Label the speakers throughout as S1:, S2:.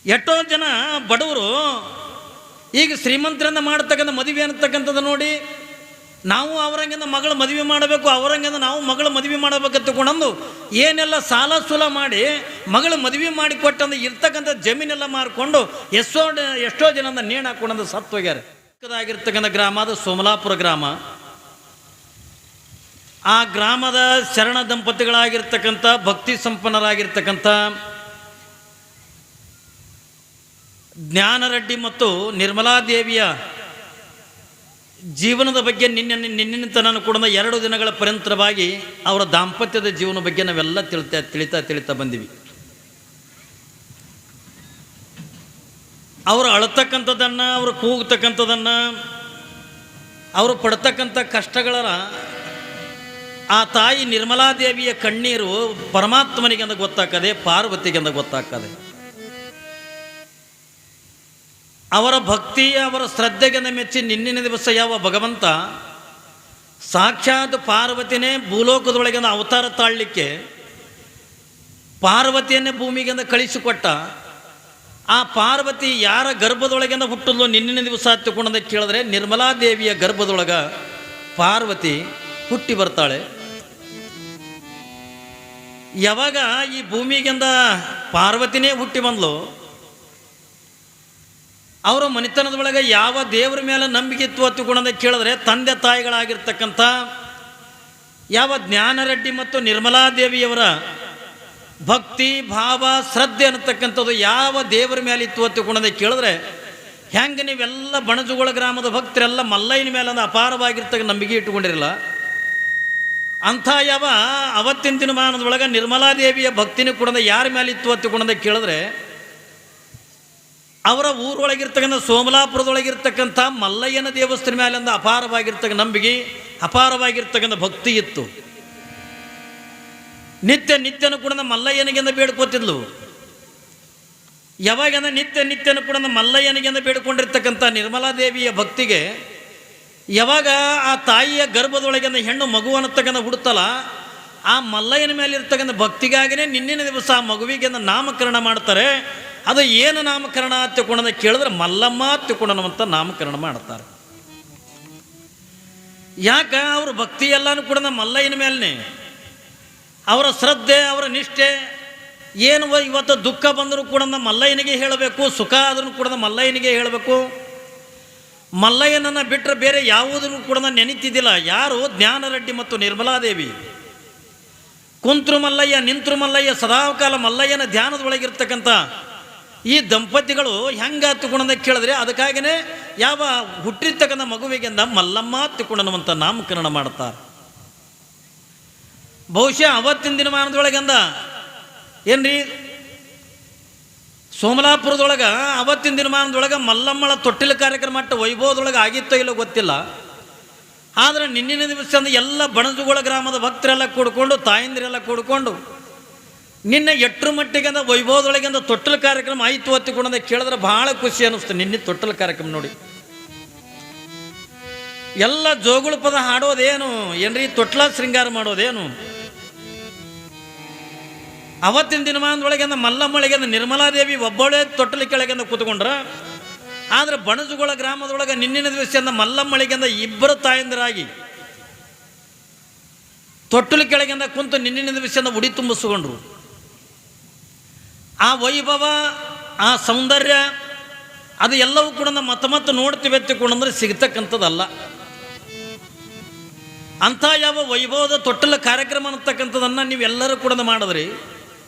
S1: ಎಷ್ಟೋ ಜನ ಬಡವರು ಈಗ ಶ್ರೀಮಂತರಿಂದ ಮಾಡ್ತಕ್ಕಂಥ ಮದುವೆ ಅನ್ನತಕ್ಕಂಥದ್ದು ನೋಡಿ, ನಾವು ಅವರಂಗಿಂದ ಮಗಳ ಮದುವೆ ಮಾಡಬೇಕು, ಅವರಂಗಿಂದ ನಾವು ಮಗಳ ಮದುವೆ ಮಾಡಬೇಕಂತ ತಗೊಂಡು ಏನೆಲ್ಲ ಸಾಲ ಸೂಲ ಮಾಡಿ ಮಗಳ ಮದುವೆ ಮಾಡಿ ಕೊಟ್ಟಂದು ಇರ್ತಕ್ಕಂಥ ಜಮೀನೆಲ್ಲ ಮಾರಿಕೊಂಡು ಎಷ್ಟೋ ಜನದ ನೇಣು ಹಾಕೊಂಡಂದು ಸತ್ತು ಹೋಗ್ಯಾರ. ಚಿಕ್ಕದಾಗಿರ್ತಕ್ಕಂಥ ಗ್ರಾಮ ಅದು ಸೋಮಲಾಪುರ ಗ್ರಾಮ. ಆ ಗ್ರಾಮದ ಶರಣ ದಂಪತಿಗಳಾಗಿರ್ತಕ್ಕಂಥ ಭಕ್ತಿ ಸಂಪನ್ನರಾಗಿರ್ತಕ್ಕಂಥ ಜ್ಞಾನರೆಡ್ಡಿ ಮತ್ತು ನಿರ್ಮಲಾದೇವಿಯ ಜೀವನದ ಬಗ್ಗೆ ನಿನ್ನಿನ ನಾನು ಕೂಡ 2 ದಿನಗಳ ಪರ್ಯಂತರವಾಗಿ ಅವರ ದಾಂಪತ್ಯದ ಜೀವನ ಬಗ್ಗೆ ನಾವೆಲ್ಲ ತಿಳಿತಾ ಬಂದಿವಿ. ಅವರು ಅಳತಕ್ಕಂಥದ್ದನ್ನು, ಅವರು ಕೂಗ್ತಕ್ಕಂಥದ್ದನ್ನು, ಅವರು ಪಡ್ತಕ್ಕಂಥ ಕಷ್ಟಗಳ ಆ ತಾಯಿ ನಿರ್ಮಲಾದೇವಿಯ ಕಣ್ಣೀರು ಪರಮಾತ್ಮನಿಗೆ ಅಂತ ಗೊತ್ತಾಗ್ತದೆ, ಪಾರ್ವತಿಗೆ ಅಂತ ಗೊತ್ತಾಗ್ತದೆ. ಅವರ ಭಕ್ತಿ, ಅವರ ಶ್ರದ್ಧೆಗೆಂದು ಮೆಚ್ಚಿ ನಿನ್ನಿನ ದಿವಸ ಯಾವ ಭಗವಂತ ಸಾಕ್ಷಾತ್ ಪಾರ್ವತಿನೇ ಭೂಲೋಕದೊಳಗಿಂದ ಅವತಾರ ತಾಳಲಿಕ್ಕೆ ಪಾರ್ವತಿಯನ್ನೇ ಭೂಮಿಗೆಂದ ಕಳಿಸಿಕೊಟ್ಟ. ಆ ಪಾರ್ವತಿ ಯಾರ ಗರ್ಭದೊಳಗಿಂದ ಹುಟ್ಟಲು ನಿನ್ನಿನ ದಿವಸ ಹತ್ತಿಕೊಂಡಂತ ಕೇಳಿದ್ರೆ ನಿರ್ಮಲಾದೇವಿಯ ಗರ್ಭದೊಳಗ ಪಾರ್ವತಿ ಹುಟ್ಟಿ ಬರ್ತಾಳೆ. ಯಾವಾಗ ಈ ಭೂಮಿಗೆಂದ ಪಾರ್ವತಿನೇ ಹುಟ್ಟಿ ಬಂದ್ಲು, ಅವರ ಮನೆತನದೊಳಗೆ ಯಾವ ದೇವರ ಮೇಲೆ ನಂಬಿಕೆ ಇತ್ತು ಹತ್ತಿಕೊಂಡಂತ ಕೇಳಿದ್ರೆ ತಂದೆ ತಾಯಿಗಳಾಗಿರ್ತಕ್ಕಂಥ ಯಾವ ಜ್ಞಾನರೆಡ್ಡಿ ಮತ್ತು ನಿರ್ಮಲಾದೇವಿಯವರ ಭಕ್ತಿ ಭಾವ ಶ್ರದ್ಧೆ ಅನ್ನತಕ್ಕಂಥದ್ದು ಯಾವ ದೇವರ ಮೇಲೆ ಇತ್ತು ಹತ್ತಿಕೊಂಡಂತ ಕೇಳಿದ್ರೆ ಹೆಂಗೆ ನೀವೆಲ್ಲ ಬಣಜುಗಳ ಗ್ರಾಮದ ಭಕ್ತರೆಲ್ಲ ಮಲ್ಲಯ್ಯನ ಮೇಲೆ ಒಂದು ಅಪಾರವಾಗಿರ್ತಕ್ಕ ನಂಬಿಕೆ ಇಟ್ಟುಕೊಂಡಿರಲ್ಲ, ಅಂಥ ಯಾವ ಅವತ್ತಿನ ದಿನಮಾನದೊಳಗೆ ನಿರ್ಮಲಾದೇವಿಯ ಭಕ್ತಿನೂ ಕೂಡ ಯಾರ ಮೇಲೆ ಇತ್ತು ಹತ್ತಿಕೊಂಡಂತ ಕೇಳಿದ್ರೆ ಅವರ ಊರೊಳಗಿರ್ತಕ್ಕಂಥ ಸೋಮಲಾಪುರದೊಳಗಿರ್ತಕ್ಕಂಥ ಮಲ್ಲಯ್ಯನ ದೇವಸ್ಥಾನ ಮೇಲೆ ಒಂದು ಅಪಾರವಾಗಿರ್ತಕ್ಕಂಥ ನಂಬಿಕೆ, ಅಪಾರವಾಗಿರ್ತಕ್ಕಂಥ ಭಕ್ತಿ ಇತ್ತು. ನಿತ್ಯನೂ ಕೂಡ ಮಲ್ಲಯ್ಯನಿಗೆಂದ ಬೇಡ್ಕೋತಿದ್ಲು. ಯಾವಾಗಂದ್ರೆ ನಿತ್ಯನೂ ಕೂಡ ಮಲ್ಲಯ್ಯನಿಗೆಂದ ಬೇಡ್ಕೊಂಡಿರ್ತಕ್ಕಂಥ ನಿರ್ಮಲಾದೇವಿಯ ಭಕ್ತಿಗೆ ಯಾವಾಗ ಆ ತಾಯಿಯ ಗರ್ಭದೊಳಗಿಂದ ಹೆಣ್ಣು ಮಗು ಅನ್ನತಕ್ಕಂಥ ಹುಡುತ್ತಲ್ಲ, ಆ ಮಲ್ಲಯ್ಯನ ಮೇಲೆ ಇರ್ತಕ್ಕಂಥ ಭಕ್ತಿಗಾಗಿನೇ ನಿನ್ನಿನ ದಿವಸ ಆ ಮಗುವಿಗೆಂದ ನಾಮಕರಣ ಮಾಡ್ತಾರೆ. ಅದು ಏನು ನಾಮಕರಣ ತಿಳ್ಕೊಂಡ ಕೇಳಿದ್ರೆ ಮಲ್ಲಮ್ಮ ತಿಳ್ಕೊಂಡನವಂತ ನಾಮಕರಣ ಮಾಡ್ತಾರೆ. ಯಾಕೆ ಅವ್ರ ಭಕ್ತಿ ಎಲ್ಲನೂ ಕೂಡ ಮಲ್ಲಯ್ಯನ ಮೇಲೇ, ಅವರ ಶ್ರದ್ಧೆ, ಅವರ ನಿಷ್ಠೆ ಏನು. ಇವತ್ತು ದುಃಖ ಬಂದರೂ ಕೂಡ ಮಲ್ಲಯ್ಯನಿಗೆ ಹೇಳಬೇಕು, ಸುಖ ಆದ್ರೂ ಕೂಡ ಮಲ್ಲಯ್ಯನಿಗೆ ಹೇಳಬೇಕು. ಮಲ್ಲಯ್ಯನನ್ನು ಬಿಟ್ಟರೆ ಬೇರೆ ಯಾವುದನ್ನು ಕೂಡ ನೆನೀತಿದ್ದಿಲ್ಲ. ಯಾರು? ಜ್ಞಾನರೆಡ್ಡಿ ಮತ್ತು ನಿರ್ಮಲಾದೇವಿ. ಕುಂತ್ರು ಮಲ್ಲಯ್ಯ, ನಿಂತ್ರು ಮಲ್ಲಯ್ಯ, ಸದಾಕಾಲ ಮಲ್ಲಯ್ಯನ ಧ್ಯಾನದೊಳಗಿರ್ತಕ್ಕಂಥ ಈ ದಂಪತಿಗಳು ಹೆಂಗೆ ಹತ್ತುಕೊಂಡ ಕೇಳಿದ್ರೆ ಅದಕ್ಕಾಗಿಯೇ ಯಾವ ಹುಟ್ಟಿರ್ತಕ್ಕಂಥ ಮಗುವಿಗೆಂದ ಮಲ್ಲಮ್ಮ ಹತ್ತುಕೊಂಡನವಂತ ನಾಮಕರಣ ಮಾಡ್ತಾರೆ. ಬಹುಶಃ ಅವತ್ತಿನ ದಿನಮಾನದೊಳಗಂದ ಏನ್ರಿ ಸೋಮಲಾಪುರದೊಳಗೆ ಅವತ್ತಿನ ದಿನಮಾನದೊಳಗೆ ಮಲ್ಲಮ್ಮಳ ತೊಟ್ಟಿಲ ಕಾರ್ಯಕ್ರಮ ಮಟ್ಟ ವೈಭವದೊಳಗೆ ಆಗಿತ್ತೋ ಇಲ್ಲೋ ಗೊತ್ತಿಲ್ಲ. ಆದರೆ ನಿನ್ನಿನ ದಿವಸ ಎಲ್ಲ ಬಣಜುಗಳ ಗ್ರಾಮದ ಭಕ್ತರೆಲ್ಲ ಕೂಡ್ಕೊಂಡು, ತಾಯಂದಿರೆಲ್ಲ ಕೂಡ್ಕೊಂಡು ನಿನ್ನೆ ಎಟ್ಟರ ಮಟ್ಟಿಗೆ ವೈಭವದೊಳಗಿಂದ ತೊಟ್ಟಲ ಕಾರ್ಯಕ್ರಮ ಆಯಿತು ಹತ್ತಿಕೊಂಡ ಕೇಳಿದ್ರೆ ಭಾಳ ಖುಷಿ ಅನ್ನಿಸ್ತು. ನಿನ್ನೆ ತೊಟ್ಟಲ ಕಾರ್ಯಕ್ರಮ ನೋಡಿ ಎಲ್ಲ ಜೋಗುಳ ಪದ ಹಾಡೋದೇನು ಏನ್ರಿ, ತೊಟ್ಲ ಶೃಂಗಾರ ಮಾಡೋದೇನು. ಅವತ್ತಿನ ದಿನಮಾನದೊಳಗಿಂದ ಮಲ್ಲಮ್ಮಳಿಗೆಂದ ನಿರ್ಮಲಾದೇವಿ ಒಬ್ಬಳೇ ತೊಟ್ಟಲ ಕೆಳಗಿಂದ ಕೂತ್ಕೊಂಡ್ರ. ಆದರೆ ಬಣಜುಗಳ ಗ್ರಾಮದೊಳಗೆ ನಿನ್ನಿನ ದಿವಸದಿಂದ ಮಲ್ಲಮ್ಮಳಿಗೆಂದ 2 ತಾಯಂದಿರಾಗಿ ತೊಟ್ಟಲ ಕೆಳಗಿಂದ ಕುಂತು ನಿನ್ನಿನ ದಿವಸದಿಂದ ಉಡಿ ತುಂಬಿಸ್ಕೊಂಡ್ರು. ಆ ವೈಭವ, ಆ ಸೌಂದರ್ಯ ಅದು ಎಲ್ಲವೂ ಕೂಡ ಮತ್ತೆ ನೋಡ್ತೀವಿ ಎತ್ತಿಕೊಂಡ್ರೆ ಸಿಗ್ತಕ್ಕಂಥದ್ದಲ್ಲ. ಅಂಥ ಯಾವ ವೈಭವದ ತೊಟ್ಟಲ ಕಾರ್ಯಕ್ರಮ ಅನ್ನತಕ್ಕಂಥದ್ದನ್ನು ನೀವೆಲ್ಲರೂ ಕೂಡ ಮಾಡಿದ್ರಿ.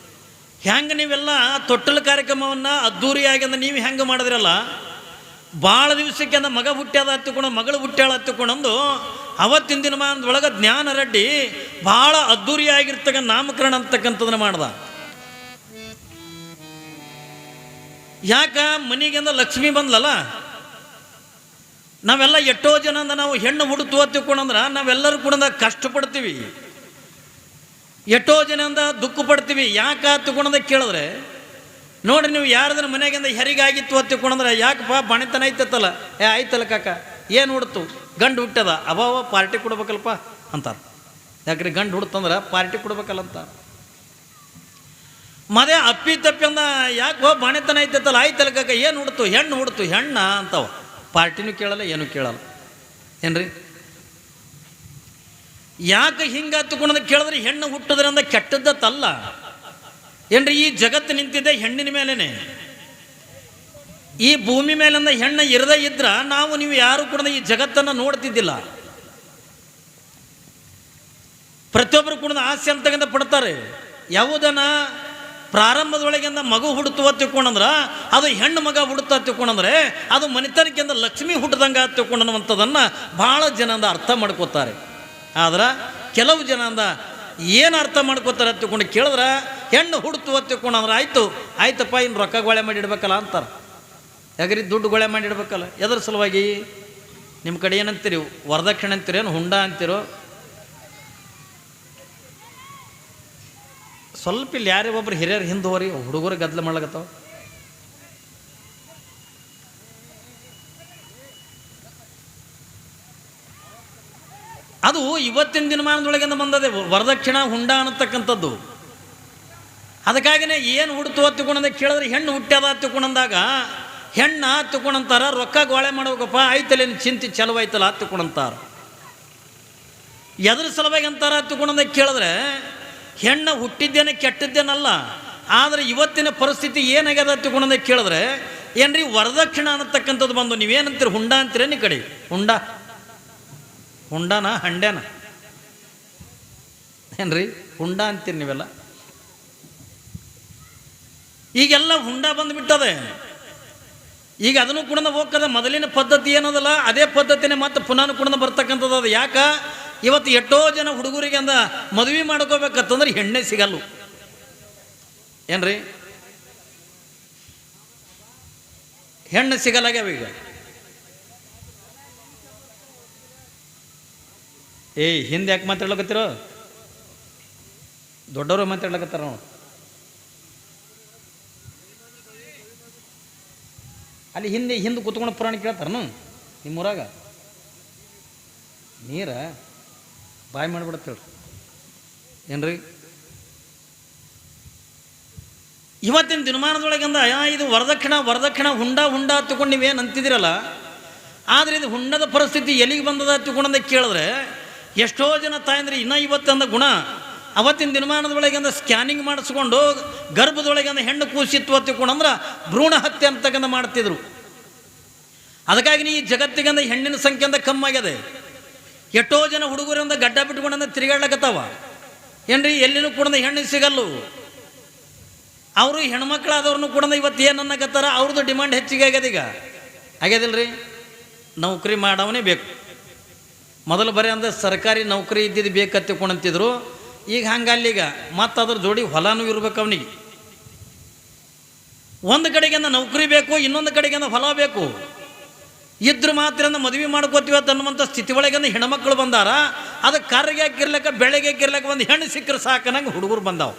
S1: ಹೆಂಗೆ ನೀವೆಲ್ಲ ತೊಟ್ಟಲ ಕಾರ್ಯಕ್ರಮವನ್ನು ಅದ್ದೂರಿಯಾಗಿ ಅಂದ್ರೆ ನೀವು ಹೆಂಗೆ ಮಾಡಿದ್ರಲ್ಲ, ಭಾಳ ದಿವಸಕ್ಕೆ ಅಂದ ಮಗ ಹುಟ್ಟ್ಯಾದ ಹತ್ತಿಕೊಂಡು, ಮಗಳು ಹುಟ್ಟ್ಯಾಳ ಹತ್ತಿಕೊಂಡು ಅವತ್ತಿನ ದಿನಮಾನದೊಳಗೆ ಜ್ಞಾನರೆಡ್ಡಿ ಭಾಳ ಅದ್ದೂರಿಯಾಗಿರ್ತಕ್ಕಂಥ ನಾಮಕರಣ ಅಂತಕ್ಕಂಥದ್ದನ್ನು ಮಾಡ್ದ. ಯಾಕ ಮನೆಗೆಂದ ಲಕ್ಷ್ಮಿ ಬಂದ್ಲಲ್ಲ. ನಾವೆಲ್ಲ ಎಷ್ಟೋ ಜನ ನಾವು ಹೆಣ್ಣು ಹುಡುತು ತಿಳ್ಕೊಂಡ್ರೆ ನಾವೆಲ್ಲರೂ ಕೂಡ ಕಷ್ಟಪಡ್ತೀವಿ, ಎಷ್ಟೋ ಜನದಿಂದ ದುಃಖ ಪಡ್ತೀವಿ. ಯಾಕೆ ತಿಳ್ಕೊಂಡ ಕೇಳಿದ್ರೆ ನೋಡ್ರಿ, ನೀವು ಯಾರದ್ರ ಮನೆಗಿಂದ ಹೆರಿಗಾಗಿತ್ತು ತಿಳ್ಕೊಂಡ್ರೆ ಯಾಕಪ್ಪ ಬಣಿತನ ಐತತ್ತಲ್ಲ, ಆಯ್ತಲ್ಲ ಕಾಕ ಏನು ಹುಡ್ತು, ಗಂಡು ಹುಟ್ಟದ ಅಭಾವ ಪಾರ್ಟಿ ಮದೇ ಅಪ್ಪಿ ತಪ್ಪಿ ಅಂದ ಯಾಕೆ ಬಾಣೆತನ ಐತೈತಲ್ಲ ಆಯ್ತಲ್ಲ ಕಾಕ ಏನು ಹುಡ್ತು ಹೆಣ್ಣ ಅಂತವ. ಪಾರ್ಟಿನೂ ಕೇಳಲ್ಲ ಏನೂ ಕೇಳಲ್ಲ ಏನ್ರಿ. ಯಾಕೆ ಹಿಂಗೆ ಹತ್ತುಕೊಂಡ ಕೇಳಿದ್ರೆ ಹೆಣ್ಣು ಹುಟ್ಟಿದ್ರಿಂದ ಕೆಟ್ಟದ್ದತ್ತಲ್ಲ ಏನ್ರಿ. ಈ ಜಗತ್ತು ನಿಂತಿದ್ದೆ ಹೆಣ್ಣಿನ ಮೇಲೇ. ಈ ಭೂಮಿ ಮೇಲಿಂದ ಹೆಣ್ಣು ಇರದೇ ಇದ್ರ ನಾವು ನೀವು ಯಾರು ಕೂಡ ಈ ಜಗತ್ತನ್ನು ನೋಡ್ತಿದ್ದಿಲ್ಲ. ಪ್ರತಿಯೊಬ್ಬರು ಕೂಡ ಆಸೆ ಅಂತಕ್ಕಂಥ ಪಡ್ತಾರೆ. ಯಾವುದನ್ನ ಪ್ರಾರಂಭದೊಳಗಿಂದ ಮಗು ಹುಡುತುವ ತಿಳ್ಕೊಂಡ್ರೆ ಅದು ಹೆಣ್ಣು ಮಗ ಹುಡುತ ತಿಳ್ಕೊಂಡ್ರೆ ಅದು ಮನೆತನಕ್ಕಿಂತ ಲಕ್ಷ್ಮಿ ಹುಟ್ಟದಂಗೆ ತಿಳ್ಕೊಂಡಂಥದನ್ನು ಭಾಳ ಜನಂದ ಅರ್ಥ ಮಾಡ್ಕೋತಾರೆ. ಆದ್ರೆ ಕೆಲವು ಜನಂದ ಏನು ಅರ್ಥ ಮಾಡ್ಕೋತಾರೆ ತಿಳ್ಕೊಂಡು ಕೇಳಿದ್ರೆ ಹೆಣ್ಣು ಹುಡುತುವ ತಿಳ್ಕೊಂಡ್ರೆ ಆಯ್ತಪ್ಪ ಇನ್ನು ರೊಕ್ಕ ಗೊಳೆ ಮಾಡಿ ಇಡ್ಬೇಕಲ್ಲ ಅಂತಾರೆ. ಯಾಕ್ರಿ ದುಡ್ಡು ಗೊಳೆ ಮಾಡಿ ಇಡ್ಬೇಕಲ್ಲ. ಎದ್ರ ಸಲುವಾಗಿ ನಿಮ್ಮ ಕಡೆ ಏನಂತೀರಿ? ವರದಕ್ಷಿಣೆ ಅಂತೀರಿ, ಏನು ಹುಂಡ ಅಂತೀರೋ? ಸ್ವಲ್ಪ ಇಲ್ಲಿ ಯಾರೇ ಒಬ್ರು ಹಿರಿಯರು ಹಿಂದೆ ಹೋರಿ, ಹುಡುಗರು ಗದ್ದಲ ಮಾಡ್ಲಕತ್ತಾವ. ಅದು ಇವತ್ತಿನ ದಿನಮಾನದೊಳಗಿಂದ ಬಂದದೆ ವರದಕ್ಷಿಣ ಹುಂಡ ಅನ್ನತಕ್ಕಂಥದ್ದು. ಅದಕ್ಕಾಗಿನೇ ಏನು ಹುಡ್ತು ಹತ್ತುಕೊಂಡ ಕೇಳಿದ್ರೆ ಹೆಣ್ಣು ಹುಟ್ಟ್ಯದ ಹತ್ತುಕೊಂಡಂದಾಗ ಹೆಣ್ಣು ಹತ್ತುಕೊಂಡಂತಾರ, ರೊಕ್ಕ ಗೋಳೆ ಮಾಡ್ಬೇಕಪ್ಪ ಆಯ್ತಲ್ಲ ಚಿಂತೆ ಚಲವಾಯ್ತಲ್ಲ ಹತ್ತುಕೊಂಡಂತಾರ. ಎದ್ರ ಸಲುವಾಗಿ ಅಂತಾರ ಹತ್ತುಕೊಂಡ ಕೇಳಿದ್ರೆ ಹೆಣ್ಣು ಹುಟ್ಟಿದ್ದೇನೆ ಕೆಟ್ಟದ್ದೇನಲ್ಲ. ಆದರೆ ಇವತ್ತಿನ ಪರಿಸ್ಥಿತಿ ಏನಾಗ್ಯದ ಹತ್ತುಕೊಂಡ ಕೇಳಿದ್ರೆ ಏನ್ರಿ ವರದಕ್ಷಿಣ ಅನ್ನತಕ್ಕಂಥದ್ದು ಬಂದು ನೀವೇನಂತೀರಿ? ಹುಂಡ ಅಂತೀರೇನು? ಈ ಕಡೆ ಹುಂಡನ ಹಂಡ್ಯಾನ ಏನ್ರಿ ಹುಂಡ ಅಂತೀರಿ ನೀವೆಲ್ಲ. ಈಗೆಲ್ಲ ಹುಂಡ ಬಂದುಬಿಟ್ಟದೆ. ಈಗ ಅದನ್ನು ಕೂಡ ಹೋಗ್ತದ. ಮೊದಲಿನ ಪದ್ಧತಿ ಏನದಲ್ಲ ಅದೇ ಪದ್ಧತಿನೇ ಮತ್ತೆ ಪುನಃ ಕೂಡ ಬರ್ತಕ್ಕಂಥದ್ದು. ಅದು ಯಾಕೆ ಇವತ್ತು ಎಷ್ಟೋ ಜನ ಹುಡುಗರಿಗೆ ಅಂದ ಮದುವೆ ಮಾಡ್ಕೋಬೇಕಂತಂದ್ರೆ ಹೆಣ್ಣೆ ಸಿಗಲ್ಲ ಏನ್ರಿ. ಹೆಣ್ಣು ಸಿಗಲ್ಲಾಗ್ಯಾವ ಈಗ. ಹಿಂದೆ ಯಾಕೆ ಮಾತಾಡ್ಲಕತ್ತಿರೋ? ದೊಡ್ಡವರು ಮಾತಾಡ್ಲಕತ್ತಾರ ನಾವು. ಅಲ್ಲಿ ಹಿಂದೆ ಕೂತ್ಕೊಂಡು ಪುರಾಣ ಕೇಳ್ತಾರನು ನಿಮ್ಮೂರಾಗ? ನೀರ ಬಾಯ್ ಮಾಡಿಬಿಡತ್ತೇಳ್ರಿ ಏನ್ರಿ. ಇವತ್ತಿನ ದಿನಮಾನದೊಳಗಿಂದ ಇದು ವರದಕ್ಷಿಣ ಹುಂಡ ಹತ್ತುಕೊಂಡು ನೀವೇನು ಅಂತಿದ್ದೀರಲ್ಲ. ಆದರೆ ಇದು ಹುಂಡದ ಪರಿಸ್ಥಿತಿ ಎಲ್ಲಿಗೆ ಬಂದದ ಹತ್ತುಕೊಂಡಂದ ಕೇಳಿದ್ರೆ ಎಷ್ಟೋ ಜನ ತಾಯಂದ್ರೆ ಇನ್ನೂ ಇವತ್ತಂದ ಗುಣ ಅವತ್ತಿನ ದಿನಮಾನದೊಳಗಿಂದ ಸ್ಕ್ಯಾನಿಂಗ್ ಮಾಡಿಸ್ಕೊಂಡು ಗರ್ಭದೊಳಗಿಂದ ಹೆಣ್ಣು ಕೂಸಿತ್ತು ಹತ್ತುಕೊಂಡಂದ್ರೆ ಭ್ರೂಣ ಹತ್ಯೆ ಅಂತಕ್ಕಂಥ ಮಾಡ್ತಿದ್ರು. ಅದಕ್ಕಾಗಿ ಈ ಜಗತ್ತಿಗಂದ ಹೆಣ್ಣಿನ ಸಂಖ್ಯೆಯಿಂದ ಕಮ್ಮಾಗ್ಯದೆ. ಎಷ್ಟೋ ಜನ ಹುಡುಗರಿಂದ ಗಡ್ಡ ಬಿಟ್ಕೊಂಡ ತಿರುಗಾಡ್ಲಕತ್ತಾವ ಏನ್ರಿ. ಎಲ್ಲಿನೂ ಕೂಡ ಹೆಣ್ಣು ಸಿಗಲ್ಲು. ಅವರು ಹೆಣ್ಮಕ್ಳಾದವ್ರನ್ನೂ ಕೂಡ ಇವತ್ತು ಏನು ಅನ್ನಕತ್ತಾರ, ಅವ್ರದ್ದು ಡಿಮಾಂಡ್ ಹೆಚ್ಚಿಗೆ ಆಗ್ಯದ. ಈಗ ಆಗ್ಯದಿಲ್ರಿ. ನೌಕರಿ ಮಾಡವನೇ ಬೇಕು. ಮೊದಲು ಬರೀ ಅಂದ್ರೆ ಸರ್ಕಾರಿ ನೌಕರಿ ಇದ್ದಿದ್ದು ಬೇಕತ್ತಿಕೊಂಡಂತಿದ್ರು. ಈಗ ಹಂಗಲ್ಲೀಗ ಮತ್ತು ಅದ್ರ ಜೋಡಿ ಹೊಲನೂ ಇರ್ಬೇಕು ಅವನಿಗೆ. ಒಂದು ಕಡೆಗಿಂದ ನೌಕರಿ ಬೇಕು, ಇನ್ನೊಂದು ಕಡೆಗಿಂದ ಹೊಲ ಬೇಕು. ಇದ್ರ ಮಾತ್ರ ಮದುವೆ ಮಾಡ್ಕೋತೀವಿ ಅನ್ನುವಂಥ ಸ್ಥಿತಿ ಒಳಗಿಂದ ಹೆಣ್ಮಕ್ಳು ಬಂದಾರ. ಅದಕ್ಕೆ ಕರ್ಗೆ ಹಾಕಿರ್ಲಕ್ಕ ಬೆಳಗ್ಗೆ ಹಾಕಿರ್ಲಕ್ಕ ಒಂದು ಹೆಣ್ಣು ಸಿಕ್ಕರೆ ಸಾಕನಂಗೆ ಹುಡುಗರು ಬಂದಾವ.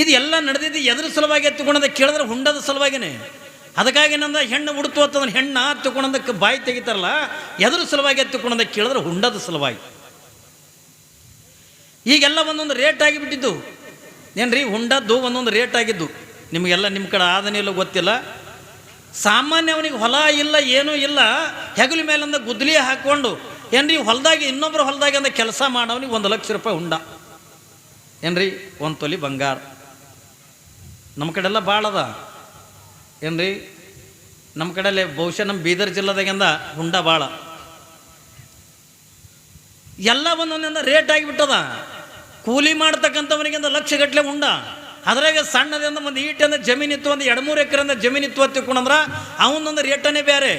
S1: ಇದು ಎಲ್ಲ ನಡೆದಿದ್ದು ಎದ್ರ ಸಲುವಾಗಿ ಎತ್ತುಕೊಂಡದ ಕೇಳಿದ್ರೆ ಹುಂಡದ ಸಲುವಾಗಿನೇ. ಅದಕ್ಕಾಗಿ ನಂದ ಹೆಣ್ಣು ಹುಡುತು ಅಂತಂದ್ರೆ ಹೆಣ್ಣು ಹತ್ತುಕೊಂಡದಕ್ಕೆ ಬಾಯಿ ತೆಗಿತಾರಲ್ಲ, ಎದ್ರ ಸಲುವಾಗಿ ಎತ್ತುಕೊಂಡದ ಕೇಳಿದ್ರೆ ಹುಂಡದ ಸಲುವಾಗಿ. ಈಗೆಲ್ಲ ಒಂದೊಂದು ರೇಟ್ ಆಗಿಬಿಟ್ಟಿದ್ದು ಏನ್ರಿ. ಹುಂಡದ್ದು ಒಂದೊಂದು ರೇಟ್ ಆಗಿದ್ದು ನಿಮಗೆಲ್ಲ ನಿಮ್ಮ ಕಡೆ ಆದನೇ ಇಲ್ಲ ಗೊತ್ತಿಲ್ಲ. ಸಾಮಾನ್ಯ ಅವನಿಗೆ ಹೊಲ ಇಲ್ಲ ಏನೂ ಇಲ್ಲ, ಹೆಗಲ ಮೇಲಿಂದ ಗುದ್ದಲಿ ಹಾಕ್ಕೊಂಡು ಏನ್ರಿ ಹೊಲದಾಗಿ ಇನ್ನೊಬ್ರು ಹೊಲದಾಗಿ ಅಂದ ಕೆಲಸ ಮಾಡೋನಿಗೆ 1 ಲಕ್ಷ ರೂಪಾಯಿ ಹುಂಡ ಏನ್ರಿ. 1 ತೊಲಿ ಬಂಗಾರ. ನಮ್ಮ ಕಡೆಲ್ಲ ಭಾಳ ಅದ ಏನ್ರಿ. ನಮ್ಮ ಕಡೆಯಲ್ಲೇ ಬಹುಶಃ ನಮ್ಮ ಬೀದರ್ ಜಿಲ್ಲೆದಾಗಿಂದ ಹುಂಡ ಭಾಳ. ಎಲ್ಲ ಒಂದೊಂದಿಂದ ರೇಟ್ ಆಗಿಬಿಟ್ಟದ. ಕೂಲಿ ಮಾಡ್ತಕ್ಕಂಥವನಿಗಿಂದ ಲಕ್ಷಗಟ್ಟಲೆ ಹುಂಡ. ಅದ್ರಾಗ ಸಣ್ಣದಿಂದ ಒಂದು ಈಟಿಂದ ಜಮೀನಿತ್ತು, ಒಂದು 2-3 ಎಕರೆಯಿಂದ ಜಮೀನಿತ್ತು ಹತ್ತಿಕೊಂಡ್ರೆ ಅವನೊಂದು ರೇಟನೇ ಬೇರೆ.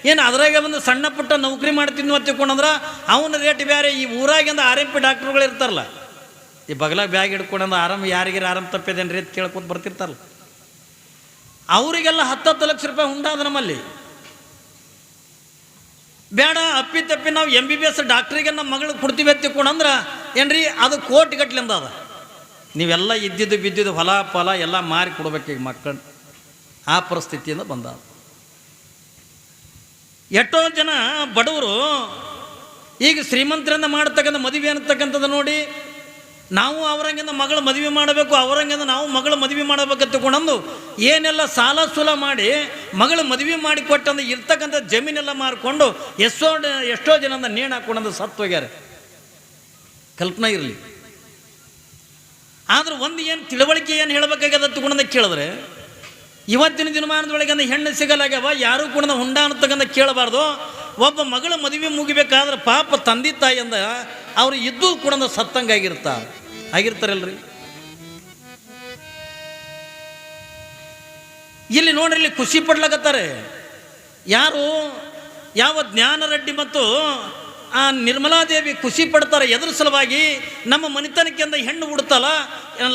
S1: ಏನು ಅದ್ರಾಗೆ ಒಂದು ಸಣ್ಣ ಪುಟ್ಟ ನೌಕರಿ ಮಾಡ್ತಿದ್ನು ಹತ್ತಿಕೊಂಡ್ರೆ ಅವನ ರೇಟ್ ಬೇರೆ. ಈ ಊರಾಗಿಂದ RMP ಡಾಕ್ಟ್ರುಗಳು ಇರ್ತಾರಲ್ಲ, ಈ ಬಗಲಾಗ ಬ್ಯಾಗ್ ಹಿಡ್ಕೊಂಡಂದು ಯಾರಿಗಾರ ಆರಾಮ್ ತಪ್ಪಿದೇನು ರೀತಿ ಕೇಳ್ಕೊತ ಬರ್ತಿರ್ತಾರಲ್ಲ, ಅವರಿಗೆಲ್ಲ 10 ಲಕ್ಷ ರೂಪಾಯಿ ಹುಂಡ ಅದ ನಮ್ಮಲ್ಲಿ. ಬೇಡ ಅಪ್ಪಿ ನಾವು MBBS ಡಾಕ್ಟ್ರಿಗೆ ನಮ್ಮ ಮಗಳು ಕೊಡ್ತೀವಿ ಹತ್ತಿಕೊಂಡ್ರೆ ಏನ್ರಿ ಅದು ಕೋಟಿಗಟ್ಲಿಂದ ಅದ. ನೀವೆಲ್ಲ ಇದ್ದಿದ್ದು ಬಿದ್ದಿದ್ದು ಹೊಲ ಫಲ ಎಲ್ಲ ಮಾರಿ ಕೊಡ್ಬೇಕೀಗ ಮಕ್ಕಳು. ಆ ಪರಿಸ್ಥಿತಿಯಿಂದ ಬಂದ. ಎಷ್ಟೋ ಜನ ಬಡವರು ಈಗ ಶ್ರೀಮಂತರಿಂದ ಮಾಡ್ತಕ್ಕಂಥ ಮದುವೆ ಅನ್ನತಕ್ಕಂಥದ್ದು ನೋಡಿ ನಾವು ಅವರಂಗಿಂದ ಮಗಳ ಮದುವೆ ಮಾಡಬೇಕು, ಅವರಂಗಿಂದ ನಾವು ಮಗಳ ಮದುವೆ ಮಾಡಬೇಕಂತ ತಗೊಂಡು ಏನೆಲ್ಲ ಸಾಲ ಸೂಲ ಮಾಡಿ ಮಗಳ ಮದುವೆ ಮಾಡಿ ಕೊಟ್ಟಂದು ಇರ್ತಕ್ಕಂಥ ಜಮೀನೆಲ್ಲ ಮಾರ್ಕೊಂಡು ಎಷ್ಟೋ ಜನ ನೇಣು ಹಾಕೊಂಡಂದು ಸತ್ತು ಹೋಗ್ಯಾರ. ಕಲ್ಪನಾ ಇರಲಿ. ಆದ್ರೆ ಒಂದು ಏನು ತಿಳುವಳಿಕೆ ಏನು ಹೇಳಬೇಕಾಗ್ಯದ ತಗೊಂಡ ಕೇಳಿದ್ರೆ, ಇವತ್ತಿನ ದಿನಮಾನದೊಳಗೆ ಹೆಣ್ಣು ಸಿಗಲಾಗ್ಯಾವ, ಯಾರೂ ಕೂಡ ಹುಂಡ ಅಂತಕ್ಕಂಥ ಕೇಳಬಾರ್ದು. ಒಬ್ಬ ಮಗಳ ಮದುವೆ ಮುಗಿಬೇಕಾದ್ರೆ ಪಾಪ ತಂದೆ ತಾಯಿಯಿಂದ ಅವ್ರು ಇದ್ದು ಕೂಡ ಆಗಿರ್ತಾರಲ್ರಿ. ಇಲ್ಲಿ ನೋಡ್ರಿ, ಇಲ್ಲಿ ಖುಷಿ ಪಡ್ಲಾಕತ್ತಾರೆ ಯಾರು? ಯಾವ ಜ್ಞಾನರೆಡ್ಡಿ ಮತ್ತು ಆ ನಿರ್ಮಲಾದೇವಿ ಖುಷಿ ಪಡ್ತಾರೆ. ಎದ್ರ ಸಲುವಾಗಿ? ನಮ್ಮ ಮನೆತನಕ್ಕಿಂದ ಹೆಣ್ಣು ಹುಡ್ತಲ್ಲ,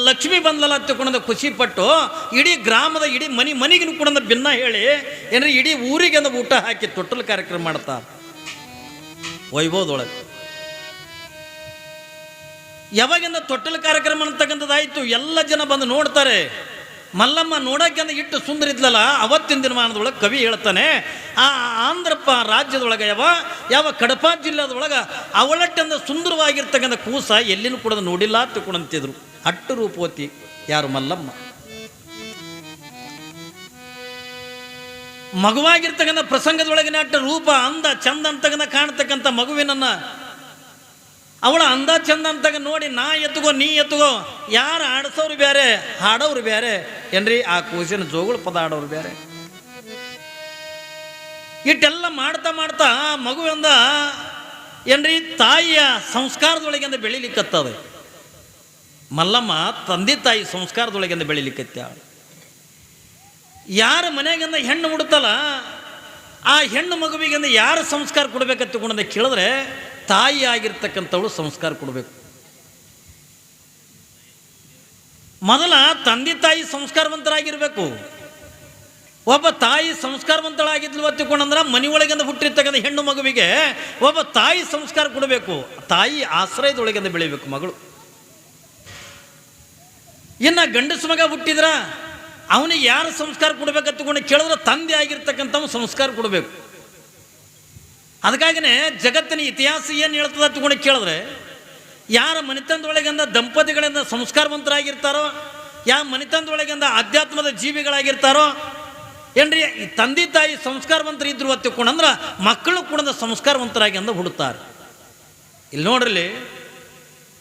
S1: ಲಕ್ಷ್ಮಿ ಬಂದಲ್ಲ ಅಂತಕೊಂಡು ಖುಷಿ ಪಟ್ಟು ಇಡೀ ಗ್ರಾಮದ ಇಡೀ ಮನೆಗೂ ಕೂಡ ಭಿನ್ನ ಹೇಳಿ ಏನ್ರಿ ಇಡೀ ಊರಿಗೆ ಊಟ ಹಾಕಿ ತೊಟ್ಟಲು ಕಾರ್ಯಕ್ರಮ ಮಾಡ್ತಾರೆ ವೈಭವದೊಳಗೆ. ಯಾವಾಗಿಂದ ತೊಟ್ಟಲು ಕಾರ್ಯಕ್ರಮ ಅಂತಕ್ಕಂಥದ್ದಾಯ್ತು, ಎಲ್ಲ ಜನ ಬಂದು ನೋಡ್ತಾರೆ. ಮಲ್ಲಮ್ಮ ನೋಡೋಕೆ ಇಟ್ಟು ಸುಂದರ ಇದ್ಲಲ್ಲ, ಅವತ್ತಿನ ದಿನಮಾನದೊಳಗೆ ಕವಿ ಹೇಳ್ತಾನೆ, ಆ ಆಂಧ್ರಪ್ಪ ರಾಜ್ಯದೊಳಗೆ ಯಾವ ಕಡಪ ಜಿಲ್ಲೆದೊಳಗೆ ಅವಳಟ್ಟಂದ ಸುಂದರವಾಗಿರ್ತಕ್ಕಂಥ ಕೂಸ ಎಲ್ಲಿನೂ ಕೂಡ ನೋಡಿಲ್ಲ ತಿಳ್ಕೊಂಡಂತಿದ್ರು. ಅಟ್ಟು ರೂಪವತಿ ಯಾರು? ಮಲ್ಲಮ್ಮ. ಮಗುವಾಗಿರ್ತಕ್ಕಂಥ ಪ್ರಸಂಗದೊಳಗಿನ ಅಟ್ಟ ರೂಪ ಅಂದ ಚಂದ ಅಂತಕ್ಕಂಥ ಕಾಣ್ತಕ್ಕಂಥ ಮಗುವಿನನ್ನ ಅವಳ ಅಂದ ಚಂದ ಅಂತಗ ನೋಡಿ ನಾ ಎತ್ತುಗೋ ನೀ ಎತ್ತುಗೋ, ಯಾರು ಆಡಿಸೋರು ಬೇರೆ ಹಾಡೋರು ಬೇರೆ ಏನ್ರಿ, ಆ ಕೂಸಿನ ಜೋಗುಳು ಪದ ಆಡೋರು ಬೇರೆ. ಇಟ್ಟೆಲ್ಲ ಮಾಡ್ತಾ ಮಾಡ್ತಾ ಮಗುವಿಂದ ಏನ್ರಿ ತಾಯಿಯ ಸಂಸ್ಕಾರದೊಳಗಿಂದ ಬೆಳಿಲಿಕ್ಕತ್ತದ. ಮಲ್ಲಮ್ಮ ತಂದೆ ತಾಯಿ ಸಂಸ್ಕಾರದೊಳಗಿಂದ ಬೆಳಿಲಿಕ್ಕತ್ತ. ಯಾರ ಮನೆಗಿಂದ ಹೆಣ್ಣು ಹುಡುತ್ತಲ್ಲ, ಆ ಹೆಣ್ಣು ಮಗುವಿಗಿಂದ ಯಾರು ಸಂಸ್ಕಾರ ಕೊಡ್ಬೇಕಂತ ತಗೊಂಡ ಕೇಳಿದ್ರೆ ತಾಯಿ ಆಗಿರ್ತಕ್ಕಂಥವಳು ಸಂಸ್ಕಾರ ಕೊಡಬೇಕು. ಮೊದಲ ತಂದೆ ತಾಯಿ ಸಂಸ್ಕಾರವಂತರಾಗಿರ್ಬೇಕು. ಒಬ್ಬ ತಾಯಿ ಸಂಸ್ಕಾರವಂತಳಾಗಿದ್ಲು ತಿಳ್ಕೊಂಡ್ರೆ ಮನೆಯೊಳಗಿಂದ ಹುಟ್ಟಿರ್ತಕ್ಕಂಥ ಹೆಣ್ಣು ಮಗುವಿಗೆ ಒಬ್ಬ ತಾಯಿ ಸಂಸ್ಕಾರ ಕೊಡಬೇಕು. ತಾಯಿ ಆಶ್ರಯದೊಳಗಿಂದ ಬೆಳಿಬೇಕು ಮಗಳು. ಇನ್ನು ಗಂಡಸು ಮಗ ಹುಟ್ಟಿದ್ರ ಅವನಿಗೆ ಯಾರು ಸಂಸ್ಕಾರ ಕೊಡ್ಬೇಕಂತ ತಗೊಂಡು ಕೇಳಿದ್ರೆ ತಂದೆ ಆಗಿರ್ತಕ್ಕಂಥವ್ ಸಂಸ್ಕಾರ ಕೊಡಬೇಕು. ಅದಕ್ಕಾಗಿಯೇ ಜಗತ್ತಿನ ಇತಿಹಾಸ ಏನು ಹೇಳ್ತದೆ ತಗೊಂಡು ಕೇಳಿದ್ರೆ, ಯಾರ ಮನೆತನದೊಳಗಿಂದ ದಂಪತಿಗಳಿಂದ ಸಂಸ್ಕಾರವಂತರಾಗಿರ್ತಾರೋ, ಯಾವ ಮನೆತನದೊಳಗಿಂದ ಆಧ್ಯಾತ್ಮದ ಜೀವಿಗಳಾಗಿರ್ತಾರೋ ಏನ್ರಿ, ಈ ತಂದೆ ತಾಯಿ ಸಂಸ್ಕಾರವಂತರು ಇದ್ರು ತಿಳ್ಕೊಂಡ್ರೆ ಮಕ್ಕಳು ಕೂಡ ಸಂಸ್ಕಾರವಂತರಾಗಿ ಅಂದ ಹುಡುತ್ತಾರೆ. ಇಲ್ಲಿ ನೋಡ್ರಿ,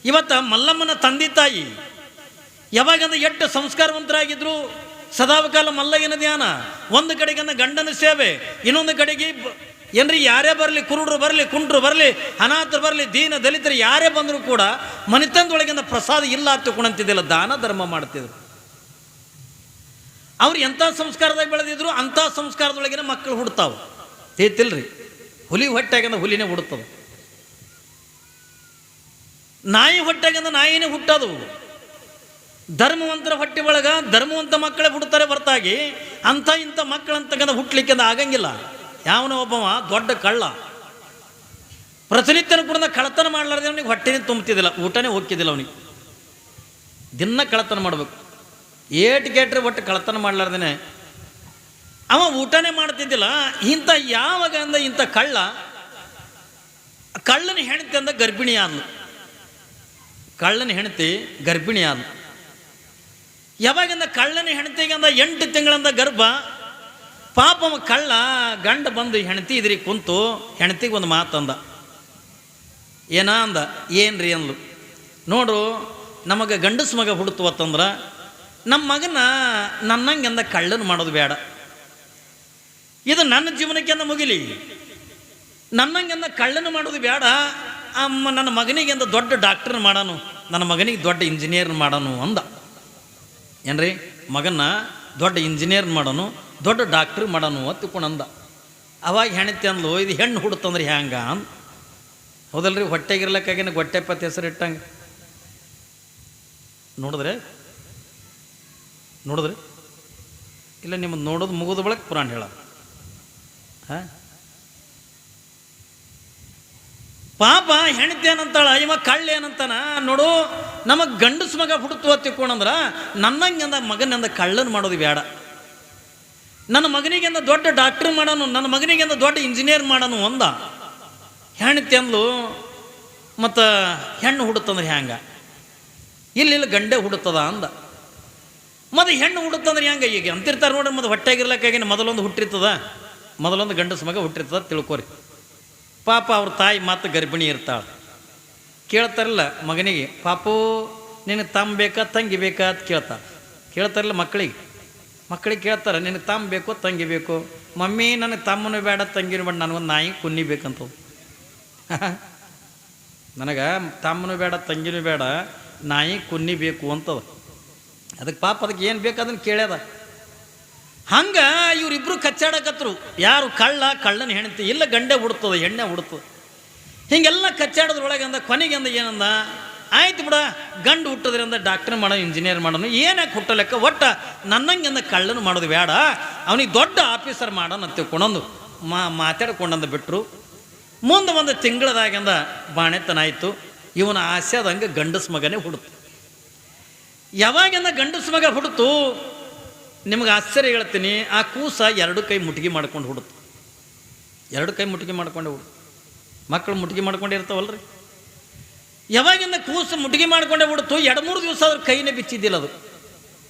S1: ಇವತ್ತು ಮಲ್ಲಮ್ಮನ ತಂದೆ ತಾಯಿ ಯಾವಾಗಂದ್ರೆ ಎಷ್ಟು ಸಂಸ್ಕಾರವಂತರಾಗಿದ್ರು. ಸದಾಕಾಲ ಮಲ್ಲಯ್ಯನ ಧ್ಯಾನ, ಒಂದು ಕಡೆಗಿಂದ ಗಂಡನ ಸೇವೆ, ಇನ್ನೊಂದು ಕಡೆಗೆ ಏನ್ರಿ ಯಾರೇ ಬರಲಿ, ಕುರುಡರು ಬರಲಿ, ಕುಂಟ್ರು ಬರಲಿ, ಅನಾಥರು ಬರಲಿ, ದೀನ ದಲಿತರು ಯಾರೇ ಬಂದರೂ ಕೂಡ ಮನೆತನದೊಳಗಿಂದ ಪ್ರಸಾದ ಇಲ್ಲ ಅಂತಕೊಂಡಂತಿದ್ದಿಲ್ಲ, ದಾನ ಧರ್ಮ ಮಾಡ್ತಿದ್ರು. ಅವ್ರು ಎಂಥ ಸಂಸ್ಕಾರದಾಗ ಬೆಳೆದಿದ್ರು ಅಂಥ ಸಂಸ್ಕಾರದೊಳಗಿನ ಮಕ್ಕಳು ಹುಡ್ತಾವೆ. ತಿಳ್ತಿಲ್ರಿ, ಹುಲಿ ಹೊಟ್ಟೆಗಿಂದ ಹುಲಿನೇ ಹುಡ್ತದೆ, ನಾಯಿ ಹೊಟ್ಟೆಗಿಂದ ನಾಯಿನೇ ಹುಟ್ಟೋದು. ಧರ್ಮವಂತರ ಹೊಟ್ಟೆ ಒಳಗೆ ಧರ್ಮವಂತ ಮಕ್ಕಳೇ ಹುಡ್ತಾರೆ ಹೊರತಾಗಿ ಅಂಥ ಇಂಥ ಮಕ್ಕಳಂತಕ್ಕಂಥ ಹುಟ್ಟಲಿಕ್ಕೆ ಆಗಂಗಿಲ್ಲ. ಯಾವನೋ ಒಬ್ಬವ ದೊಡ್ಡ ಕಳ್ಳ, ಪ್ರತಿನಿತ್ಯನ ಕೂಡ ಕಳ್ಳತನ ಮಾಡ್ಲಾರ್ದೆ ಅವನಿಗೆ ಹೊಟ್ಟೆನೇ ತುಂಬ್ತಿದ್ದಿಲ್ಲ, ಊಟನೇ ಹೋಗ್ತಿದ್ದಿಲ್ಲ ಅವನಿಗೆ. ದಿನ ಕಳ್ಳತನ ಮಾಡಬೇಕು, ಏಟು ಕೇಟ್ರೆ ಒಟ್ಟು ಕಳ್ಳತನ ಮಾಡ್ಲಾರ್ದೇನೆ ಅವ ಊಟನೇ ಮಾಡ್ತಿದ್ದಿಲ್ಲ. ಇಂಥ ಯಾವಾಗ ಅಂದ ಇಂಥ ಕಳ್ಳನ ಹೆಂಡತಿ ಅಂದ ಗರ್ಭಿಣಿ ಆದ್ಲು. ಕಳ್ಳನ ಹೆಂಡತಿ ಗರ್ಭಿಣಿ ಆದ್ಲು. ಯಾವಾಗಿಂದ ಕಳ್ಳನ ಹೆಂಡತಿಗೆ ಅಂದ 8 ತಿಂಗಳಂದ ಗರ್ಭ. ಪಾಪ ಕಳ್ಳ ಗಂಡ ಬಂದು ಹೆಂಡತಿ ಇದ್ರಿ ಕುಂತು ಹೆಂಡತಿಗೆ ಒಂದು ಮಾತಂದ. ಏನ ಅಂದ? ಏನ್ರಿ ಅಂದ್ಲು. ನೋಡು, ನಮಗೆ ಗಂಡಸು ಮಗ ಹುಡುತುವತ್ತಂದ್ರೆ ನಮ್ಮ ಮಗನ ನನ್ನಂಗೆ ಅಂದ ಕಳ್ಳನ ಮಾಡೋದು ಬೇಡ, ಇದು ನನ್ನ ಜೀವನಕ್ಕೆ ಅಂದ ಮುಗಿಲಿ, ನನ್ನಂಗೆ ಅಂದ ಕಳ್ಳನ ಮಾಡೋದು ಬೇಡ. ನನ್ನ ಮಗನಿಗೆ ಅಂದ ದೊಡ್ಡ ಡಾಕ್ಟರ್ ಮಾಡೋನು, ನನ್ನ ಮಗನಿಗೆ ದೊಡ್ಡ ಇಂಜಿನಿಯರ್ ಮಾಡೋನು ಅಂದ. ಏನ್ರಿ, ಮಗನ ದೊಡ್ಡ ಇಂಜಿನಿಯರ್ ಮಾಡೋನು, ದೊಡ್ಡ ಡಾಕ್ಟ್ರ್ ಮಾಡೋನು ತಿಳ್ಕೊಂಡು ಅಂದ. ಅವಾಗ ಹೆಣತಿ ಅಂದ್ಲು, ಇದು ಹೆಣ್ಣು ಹುಡುತ್ತಂದ್ರೆ ಹ್ಯಾಂಗ ಅಂದ. ಹೌದಲ್ರಿ, ಹೊಟ್ಟೆಗಿರ್ಲಕ್ಕಾಗೇನೆ ಗೊಟ್ಟೆಪ್ಪತ್ತು ಹೆಸರು ಇಟ್ಟಂಗೆ. ನೋಡಿದ್ರೆ ಇಲ್ಲ, ನಿಮ್ಮದು ನೋಡೋದು ಮುಗಿದ ಬಳಕ ಪುರಾಣ ಹೇಳ. ಪಾಪ ಹೆಣ್ತಿ ಏನಂತಾಳ, ಇವ ಕಳ್ಳ ಏನಂತಾನ, ನೋಡು ನಮಗೆ ಗಂಡಸು ಮಗ ಹುಡುತು ತಿಳ್ಕೊಂಡ್ರ ನನ್ನಂಗೆಂದ ಮಗನಿಂದ ಕಳ್ಳನ ಮಾಡೋದು ಬೇಡ, ನನ್ನ ಮಗನಿಗೆಂದ ದೊಡ್ಡ ಡಾಕ್ಟರ್ ಮಾಡೋನು, ನನ್ನ ಮಗನಿಗೆಂದ ದೊಡ್ಡ ಇಂಜಿನಿಯರ್ ಮಾಡೋನು ಅಂದ. ಹೆಣ್ತಿ ಅಂದ್ಲು, ಮತ್ತು ಹೆಣ್ಣು ಹುಡುತ್ತಂದ್ರೆ ಹ್ಯಾಂಗ? ಇಲ್ಲಿ ಗಂಡೆ ಹುಡುತ್ತದ ಅಂದ. ಮತ್ತು ಹೆಣ್ಣು ಹುಡುತ್ತಂದ್ರೆ ಹೆಂಗೆ ಈಗ ಅಂತಿರ್ತಾರೆ ನೋಡ್ರಿ, ಮತ್ತು ಹೊಟ್ಟೆಗಿರ್ಲಕ್ಕಾಗಿ ಮೊದಲೊಂದು ಹುಟ್ಟಿರ್ತದ, ಮೊದಲೊಂದು ಗಂಡಸ ಮಗ ಹುಟ್ಟಿರ್ತದ ತಿಳ್ಕೊರಿ. ಪಾಪ ಅವ್ರ ತಾಯಿ ಮಾತು ಗರ್ಭಿಣಿ ಇರ್ತಾಳೆ. ಕೇಳ್ತಾರಲ್ಲ ಮಗನಿಗೆ, ಪಾಪು ನಿನಗೆ ತಮ್ಮ ಬೇಕಾ ತಂಗಿ ಬೇಕಾ ಅಂತ ಕೇಳ್ತಾರಲ್ಲ ಮಕ್ಕಳಿಗೆ ಕೇಳ್ತಾರೆ, ನಿನಗೆ ತಮ್ಮ ಬೇಕು ತಂಗಿ ಬೇಕು. ಮಮ್ಮಿ ನನಗೆ ತಮ್ಮನೂ ಬೇಡ ತಂಗಿನೂ ಬೇಡ, ನನಗೊಂದು ನಾಯಿ ಕುನ್ನಿ ಬೇಕಂತವು. ನನಗೆ ತಮ್ಮನೂ ಬೇಡ ತಂಗಿನೂ ಬೇಡ, ನಾಯಿ ಕುನ್ನಿ ಬೇಕು ಅಂತದ. ಅದಕ್ಕೆ ಪಾಪ ಅದಕ್ಕೆ ಏನು ಬೇಕು ಅದನ್ನು ಕೇಳ್ಯದ. ಹಂಗೆ ಇವರಿಬ್ಬರು ಕಚ್ಚಾಡಕತ್ರು. ಯಾರು ಕಳ್ಳನ ಹೆಣ್ತಿ, ಇಲ್ಲ ಗಂಡೆ ಹುಡ್ತದ ಎಣ್ಣೆ ಹುಡ್ತದ. ಹೀಗೆಲ್ಲ ಕಚ್ಚಾಡೋದ್ರೊಳಗೆ ಅಂದ ಕೊನೆಗೆ ಅಂದ ಏನಂದ, ಆಯ್ತು ಬಿಡ ಗಂಡು ಹುಟ್ಟೋದ್ರಿಂದ ಡಾಕ್ಟರ್ ಮಾಡೋನು ಇಂಜಿನಿಯರ್ ಮಾಡೋನು ಏನಕ್ಕೆ ಹುಟ್ಟಲೆಕ್ಕ, ಒಟ್ಟು ನನ್ನಂಗೆ ಅಂದ ಕಳ್ಳನು ಮಾಡೋದು ಬೇಡ, ಅವನಿಗೆ ದೊಡ್ಡ ಆಫೀಸರ್ ಮಾಡೋಣ ಅಂತ ತಿಳ್ಕೊಂಡೊಂದು ಮಾತಾಡ್ಕೊಂಡಂದು ಬಿಟ್ಟರು. ಮುಂದೆ ಒಂದು ತಿಂಗಳದಾಗಂದ ಬಾಣೆತನ ಆಯಿತು. ಇವನ ಆಸೆದಂಗೆ ಗಂಡಸ ಮಗನೇ ಹುಡುತು. ಯಾವಾಗಿಂದ ಗಂಡಸ ಮಗ ಹುಡುತು, ನಿಮಗೆ ಆಶ್ಚರ್ಯ ಹೇಳ್ತೀನಿ, ಆ ಕೂಸ ಎರಡು ಕೈ ಮುಟ್ಟಿಗೆ ಮಾಡ್ಕೊಂಡು ಹುಡುತು. ಎರಡು ಕೈ ಮುಟ್ಟಿಗೆ ಮಾಡ್ಕೊಂಡೆ ಹುಡುತು. ಮಕ್ಕಳು ಮುಟ್ಟಿಗೆ ಮಾಡ್ಕೊಂಡಿರ್ತಾವಲ್ರಿ. ಯಾವಾಗಿಂದ ಕೂಸು ಮುಟ್ಟಿಗೆ ಮಾಡ್ಕೊಂಡೆ ಹುಡುತು, 2-3 ದಿವಸ ಅದ್ರ ಕೈನೇ ಬಿಚ್ಚಿದ್ದಿಲ್ಲ ಅದು.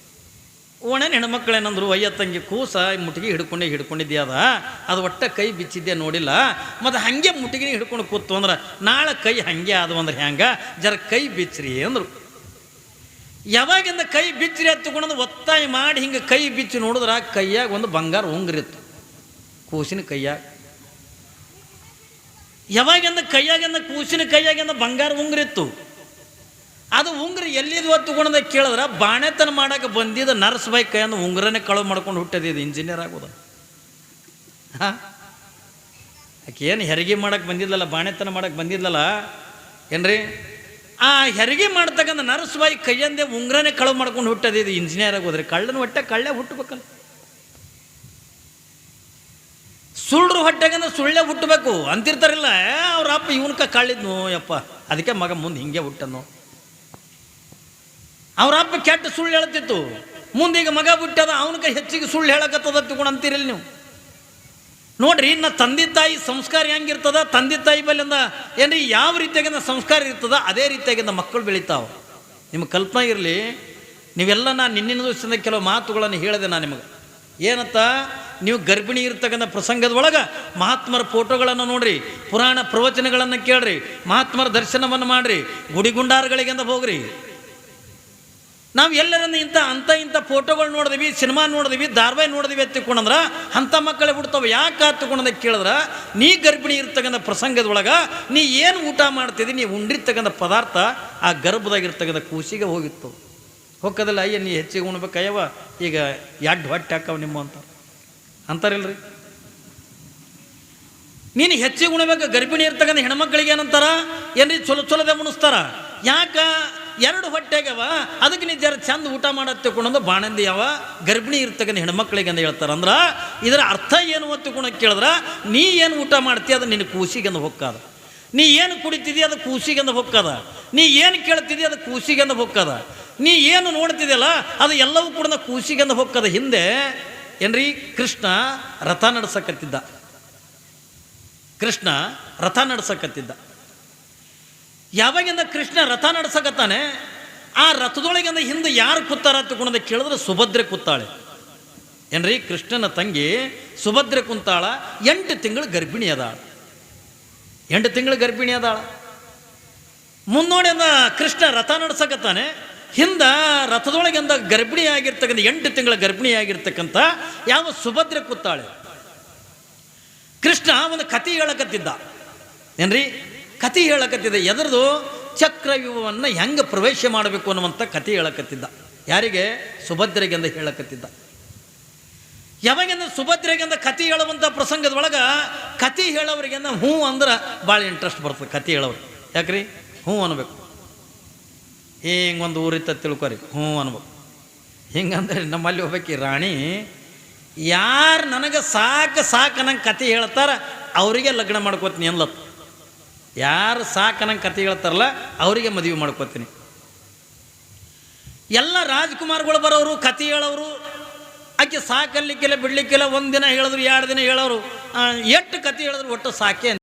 S1: ಓಣೇನು ಹೆಣ್ಮಕ್ಳೇನಂದ್ರು, ಅಯ್ಯ ತಂಗಿ ಕೂಸ ಮುಟ್ಟಿಗೆ ಹಿಡ್ಕೊಂಡಿದ್ದೆ ಅದು ಒಟ್ಟ ಕೈ ಬಿಚ್ಚಿದ್ದೆ ನೋಡಿಲ್ಲ, ಮತ್ತು ಹಾಗೆ ಮುಟ್ಟಿಗೆ ಹಿಡ್ಕೊಂಡು ಕೂತು ಅಂದ್ರೆ ನಾಳೆ ಕೈ ಹಾಗೆ ಆದವು ಅಂದ್ರೆ ಹ್ಯಾಂಗೆ, ಜರ ಕೈ ಬಿಚ್ಚ್ರಿ ಅಂದರು. ಯಾವಾಗಿಂದ ಕೈ ಬಿಚ್ಚ್ರಿ ಅಂತ ತಗೊಂಡು ಒತ್ತಾಯ ಮಾಡಿ ಹಿಂಗೆ ಕೈ ಬಿಚ್ಚಿ ನೋಡಿದ್ರೆ ಕೈಯಾಗ ಒಂದು ಬಂಗಾರ ಉಂಗ್ರಿತ್ತು ಕೂಸಿನ ಕೈಯಾಗ. ಯಾವಾಗಿಂದ ಕೂಸಿನ ಕೈಯಾಗಿಂದ ಬಂಗಾರ ಉಂಗ್ರಿತ್ತು. ಅದು ಉಂಗ್ರ ಎಲ್ಲಿದು ಹೊತ್ತುಕೊಂಡ ಕೇಳಿದ್ರೆ ಬಾಣೆತನ ಮಾಡೋಕೆ ಬಂದಿದ್ದ ನರ್ಸ್ ಬೈ ಕೈಯಿಂದ ಉಂಗ್ರನೇ ಕಳುವು ಮಾಡ್ಕೊಂಡು ಹುಟ್ಟದಿದ್ದು ಇಂಜಿನಿಯರ್ ಆಗೋದು. ಆಕೆ ಏನು ಹೆರಿಗೆ ಮಾಡೋಕೆ ಬಂದಿದ್ಲಲ್ಲ, ಬಾಣೆತನ ಮಾಡೋಕೆ ಬಂದಿದ್ಲಲ್ಲ ಏನ್ರಿ, ಆ ಹೆರಿಗೆ ಮಾಡ್ತಕ್ಕಂಥ ನರ್ಸ್ ಬೈ ಕೈಯಂದೇ ಉಂಗ್ರನೇ ಕಳುವು ಮಾಡ್ಕೊಂಡು ಹುಟ್ಟದಿದ್ದು ಇಂಜಿನಿಯರ್ ಆಗೋದ್ರಿ. ಕಳ್ಳನ ಹೊಟ್ಟೆ ಕಳ್ಳೆ ಹುಟ್ಟಬೇಕಲ್ಲ, ಸುಳ್ಳು ಹೊಟ್ಟೆಗಂದ್ರೆ ಸುಳ್ಳೆ ಹುಟ್ಟಬೇಕು ಅಂತಿರ್ತಾರಿಲ್ಲ. ಅವ್ರ ಅಪ್ಪ ಇವನ್ಕ ಕಳ್ಳಿದ್ನು ಯಪ್ಪ, ಅದಕ್ಕೆ ಮಗ ಮುಂದೆ ಹಿಂಗೆ ಹುಟ್ಟನು. ಅವ್ರ ಅಪ್ಪ ಕೆಟ್ಟ ಸುಳ್ಳು ಹೇಳ್ತಿತ್ತು, ಮುಂದೀಗ ಮಗ ಬಿಟ್ಟದ ಅವನಿಗೆ ಹೆಚ್ಚಿಗೆ ಸುಳ್ಳು ಹೇಳಕತ್ತದ ತಿಳ್ಕೊಂಡು ಅಂತೀರಿಲ್ಲ ನೀವು. ನೋಡ್ರಿ, ಇನ್ನು ತಂದೆ ತಾಯಿ ಸಂಸ್ಕಾರ ಹೆಂಗಿರ್ತದ, ತಂದೆ ತಾಯಿ ಬಲ್ಲಿಂದ ಏನ್ರಿ ಯಾವ ರೀತಿಯಾಗಿಂದ ಸಂಸ್ಕಾರ ಇರ್ತದ ಅದೇ ರೀತಿಯಾಗಿಂದ ಮಕ್ಕಳು ಬೆಳಿತಾವೆ. ನಿಮಗೆ ಕಲ್ಪನೆ ಇರಲಿ, ನೀವೆಲ್ಲ ನಾನು ನಿನ್ನಿನ ದಿವಸದಿಂದ ಕೆಲವು ಮಾತುಗಳನ್ನು ಹೇಳಿದೆ ನಾನು ನಿಮಗೆ. ಏನಂತ, ನೀವು ಗರ್ಭಿಣಿ ಇರ್ತಕ್ಕಂಥ ಪ್ರಸಂಗದ ಒಳಗೆ ಮಹಾತ್ಮರ ಫೋಟೋಗಳನ್ನು ನೋಡ್ರಿ, ಪುರಾಣ ಪ್ರವಚನಗಳನ್ನು ಕೇಳ್ರಿ, ಮಹಾತ್ಮರ ದರ್ಶನವನ್ನು ಮಾಡ್ರಿ, ಗುಡಿಗುಂಡಾರಗಳಿಗೆಂದ ಹೋಗ್ರಿ. ನಾವು ಎಲ್ಲರನ್ನ ಇಂಥ ಫೋಟೋಗಳು ನೋಡಿದ್ವಿ, ಸಿನಿಮಾ ನೋಡಿದ್ವಿ, ಧಾರಾವಾಹಿ ನೋಡಿದ್ವಿ ಎತ್ತಿಕೊಂಡ್ರೆ ಅಂಥ ಮಕ್ಕಳೇ ಬಿಡ್ತಾವೆ. ಯಾಕೆ ಹತ್ತುಕೊಂಡ ಕೇಳಿದ್ರೆ, ನೀ ಗರ್ಭಿಣಿ ಇರ್ತಕ್ಕಂಥ ಪ್ರಸಂಗದೊಳಗೆ ನೀ ಏನು ಊಟ ಮಾಡ್ತಿದ್ದಿ, ನೀವು ಉಂಡಿರ್ತಕ್ಕಂಥ ಪದಾರ್ಥ ಆ ಗರ್ಭದಾಗಿರ್ತಕ್ಕಂಥ ಕೂಸಿಗೆ ಹೋಗಿತ್ತು. ಹೋಗೋದಿಲ್ಲ, ಅಯ್ಯ ನೀ ಹೆಚ್ಚಿಗೆ ಉಣ್ಬೇಕಯ್ಯವ, ಈಗ ಹೊಟ್ಟೆ ಹಾಕವ ನಿಮ್ಮ ಅಂತಾರಿಲ್ರಿ. ನೀನು ಹೆಚ್ಚಿಗೆ ಉಣ್ಬೇಕು. ಗರ್ಭಿಣಿ ಇರ್ತಕ್ಕಂಥ ಹೆಣ್ಮಕ್ಳಿಗೆ ಏನಂತಾರ, ಏನ್ರಿ ಚೊಲದೆ ಉಣಿಸ್ತಾರ. ಯಾಕೆ, 2 ಹೊಟ್ಟೆಗವ, ಅದಕ್ಕೆ ನೀ ಜರ ಚಂದ ಊಟ ಮಾಡತ್ತೆ ತಿಳ್ಕೊಂಡು ಬಾಣಂದಿ ಯಾವ ಗರ್ಭಿಣಿ ಇರ್ತಕ್ಕಂಥ ಹೆಣ್ಮಕ್ಳಿಗೆ ಅಂತ ಹೇಳ್ತಾರೆ. ಅಂದ್ರೆ ಇದರ ಅರ್ಥ ಏನು ಅಂತ ತಿಳ್ಕೊಂಡು ಕೇಳಿದ್ರೆ, ನೀ ಏನು ಊಟ ಮಾಡ್ತೀಯ ಅದು ನಿನ್ನ ಕೂಸಿಗೆಂದು ಹೊಕ್ಕದ, ನೀ ಏನು ಕುಡಿತಿದ್ದೀಯ ಅದು ಕೂಸಿಗೆಂದು ಹೊಕ್ಕದ, ನೀ ಏನು ಕೇಳ್ತಿದ್ದೀಯ ಅದು ಕೂಸಿಗೆಂದು ಹೊಕ್ಕದ, ನೀ ಏನು ನೋಡ್ತಿದ್ಯಲ್ಲ ಅದು ಎಲ್ಲವೂ ಕೂಡ ಕೂಸಿಗೆಂದು ಹೊಕ್ಕದ. ಹಿಂದೆ ಏನ್ರಿ ಕೃಷ್ಣ ರಥ ನಡೆಸಕತ್ತಿದ್ದ. ಯಾವಾಗಿಂದ ಕೃಷ್ಣ ರಥ ನಡೆಸಕತ್ತಾನೆ, ಆ ರಥದೊಳಗಿಂದ ಹಿಂದೆ ಯಾರು ಕೂತಾರ ತಗೊಂಡ ಕೇಳಿದ್ರೆ ಸುಭದ್ರೆ ಕೂತಾಳೆ. ಏನ್ರಿ ಕೃಷ್ಣನ ತಂಗಿ ಸುಭದ್ರೆ ಕುಂತಾಳ. 8 ತಿಂಗಳು ಗರ್ಭಿಣಿ ಅದಾಳ. 8 ತಿಂಗಳು ಗರ್ಭಿಣಿ ಅದಾಳ. ಮುನ್ನೋಡಿ ಅಂದ ಕೃಷ್ಣ ರಥ ನಡೆಸಕತ್ತಾನೆ, ಹಿಂದೆ ರಥದೊಳಗಿಂದ ಗರ್ಭಿಣಿ ಆಗಿರ್ತಕ್ಕಂಥ 8 ತಿಂಗಳ ಗರ್ಭಿಣಿ ಆಗಿರ್ತಕ್ಕಂಥ ಯಾವ ಸುಭದ್ರೆ ಕೂತಾಳೆ. ಕೃಷ್ಣ ಒಂದು ಕತೆ ಹೇಳಕತ್ತಿದ್ದ. ಏನ್ರಿ ಕತೆ ಹೇಳಕತ್ತಿದ್ದ, ಎದರದು ಚಕ್ರವ್ಯೂಹವನ್ನು ಹೆಂಗೆ ಪ್ರವೇಶ ಮಾಡಬೇಕು ಅನ್ನುವಂಥ ಕತೆ ಹೇಳಕತ್ತಿದ್ದ. ಯಾರಿಗೆ, ಸುಭದ್ರೆಗೆಂದ ಹೇಳಕತ್ತಿದ್ದ. ಯಾವಾಗಿಂದ ಸುಭದ್ರೆಗೆಂದ ಕತೆ ಹೇಳುವಂಥ ಪ್ರಸಂಗದೊಳಗೆ ಕತೆ ಹೇಳೋರಿಗೆಂದ ಹ್ಞೂ ಅಂದ್ರೆ ಭಾಳ ಇಂಟ್ರೆಸ್ಟ್ ಬರ್ತದೆ. ಕತೆ ಹೇಳೋರು ಯಾಕ್ರಿ, ಹ್ಞೂ ಅನ್ಬೇಕು. ಹಿಂಗೊಂದು ಊರಿತ್ತ ತಿಳ್ಕೊರಿ, ಹ್ಞೂ ಅನ್ಬೇಕು. ಹಿಂಗಂದ್ರೆ ನಮ್ಮಲ್ಲಿ ಹೋಗ್ಬೇಕು ರಾಣಿ, ಯಾರು ನನಗೆ ಸಾಕು ನಂಗೆ ಕತೆ ಹೇಳ್ತಾರ ಅವರಿಗೆ ಲಗ್ನ ಮಾಡ್ಕೋತೀನಿ ಅನ್ಲತ್ತು. ಯಾರು ನಂಗೆ ಕತೆ ಹೇಳ್ತಾರಲ್ಲ ಅವರಿಗೆ ಮದುವೆ ಮಾಡ್ಕೋತೀನಿ. ಎಲ್ಲ ರಾಜ್ಕುಮಾರ್ಗಳು ಬರೋರು, ಕತೆ ಹೇಳೋರು, ಆಕೆ ಸಾಕಲ್ಲಿಕ್ಕೆಲ್ಲ ಬಿಡ್ಲಿಕ್ಕೆಲ್ಲ 1 ದಿನ ಹೇಳಿದ್ರು 2 ದಿನ ಹೇಳೋರು, ಎಷ್ಟು ಕತೆ ಹೇಳಿದ್ರು ಒಟ್ಟು ಸಾಕೆ